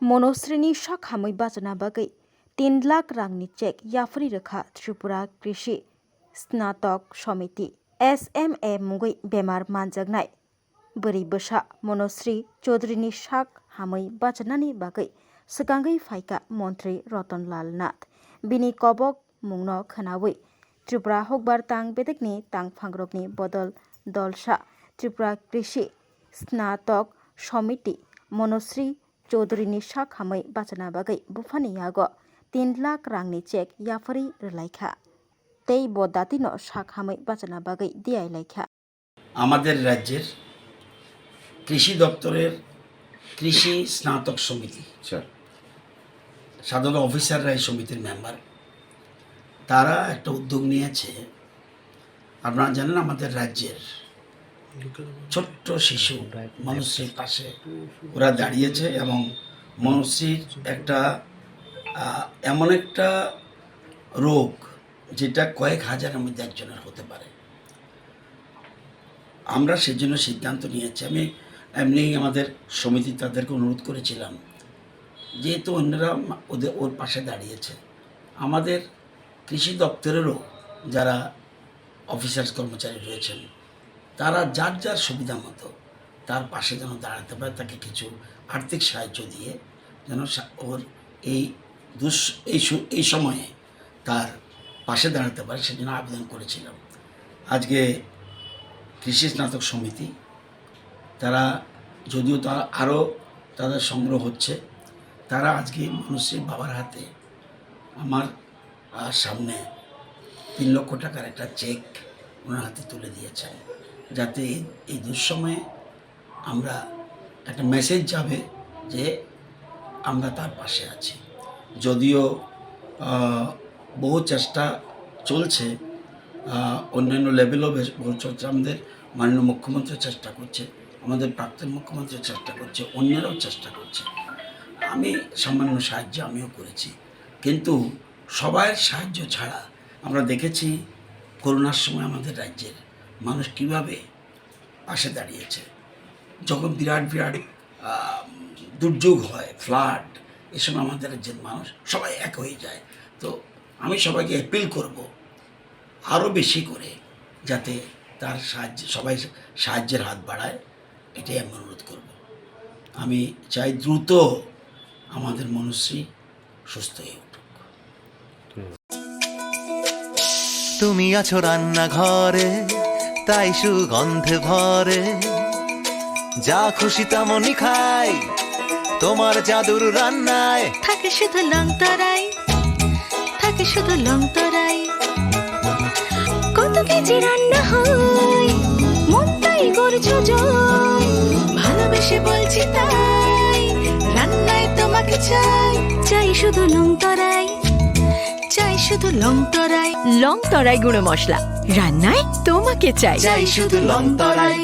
मनोश्रीनि साखामै बाजना बागै 3 लाख रांनि चेक याफरी रेखा त्रिपुरा कृषि स्नातक समिति SMA मुगै बेमार मानजागनाय बोरै बोसा मनोश्री चौधरीनि साख हामै बाजनानि बागै सिगाङै फाइका मन्त्री रतनलाल नाथ बिनि कबक मुंनो खोनावै त्रिपुरा हकबार तां बेदेकनि तां फांग्रबनि बदल दलसा त्रिपुरा कृषि स्नातक समिति मनोश्री चौधरीनि साख हामै बाजना बागै बुफानि यागो 3 लाख रांनि चेक याफरी रलाइखा तेई बदातिनो साख हामै बाजना बागै दियाय लाइखा। আমাদের রাজ্যের কৃষি দপ্তরের কৃষি স্নাতক সমিতি সাধারণ অফিসাররা এই সমিতির মেম্বার, তারা একটা উদ্যোগ নিয়েছে। আপনারা জানেন আমাদের রাজ্যের ছোট্ট শিশু মনুশ্রীর পাশে ওরা দাঁড়িয়েছে এবং মনুশ্রীর একটা এমন একটা রোগ যেটা কয়েক হাজারের মধ্যে একজনের হতে পারে। আমরা সেজন্য সিদ্ধান্ত নিয়েছি। আমি এমনি আমাদের সমিতি তাদেরকে অনুরোধ করেছিলাম, যেহেতু অন্যরা ওর পাশে দাঁড়িয়েছে, আমাদের কৃষি দপ্তরেরও যারা অফিসার্স কর্মচারী রয়েছেন তারা যার যার সুবিধা মতো তার পাশে যেন দাঁড়াতে পারে, তাকে কিছু আর্থিক সাহায্য দিয়ে যেন ওর এই সময়ে তার পাশে দাঁড়াতে পারে সেজন্য আবেদন করেছিলাম। আজকে কৃষি স্নাতক সমিতি তারা, যদিও তারা আরও তাদের সংগ্রহ হচ্ছে, তারা আজকে মনুশ্রীর বাবার হাতে আমার সামনে 3 লক্ষ টাকার একটা চেক ওনার হাতে তুলে দিয়েছেন, যাতে এই দুঃসময়ে আমরা একটা মেসেজ যাবে যে আমরা তার পাশে আছি। যদিও বহু চেষ্টা চলছে, অন্যান্য লেভেলও বেশ বহু চলছে। আমাদের মাননীয় মুখ্যমন্ত্রী চেষ্টা করছে, আমাদের প্রাক্তন মুখ্যমন্ত্রী চেষ্টা করছে, অন্যরাও চেষ্টা করছে। আমি সামান্য সাহায্য আমিও করেছি, কিন্তু সবার সাহায্য ছাড়া আমরা দেখেছি করোনার সময় আমাদের রাজ্যের মানুষ কীভাবে পাশে দাঁড়িয়েছে। যখন বিরাট বিরাট দুর্যোগ হয়, ফ্লাড, এ সময় আমাদের রাজ্যের মানুষ সবাই এক হয়ে যায়। তো আমি সবাইকে অ্যাপিল করব আরও বেশি করে যাতে তার সবাই সাহায্যের হাত বাড়ায়, এটাই আমি অনুরোধ করব। আমি চাই দ্রুত আমাদের মনুশ্রী সুস্থ হয়ে উঠুক। তুমি আছো রান্নাঘরে, তাই সুগন্ধে ভরে, যা খুশি তেমনই খাই তোমার জাদুর রান্নায়। থাকে শুধু লংতরাই, থাকে শুধু লংতরাই, কত কেজি রান্না হয় মন তাই করছো জয়, ভালোবেসে বলছি তাই রান্নায় তোমাকে চাই, চাই শুধু লংতরাই, চাই শুধু লংতরাই, লংতরাই গুঁড়ো মশলা রান্নায় তোমাকে চাই, চাই শুধু লংতরাই।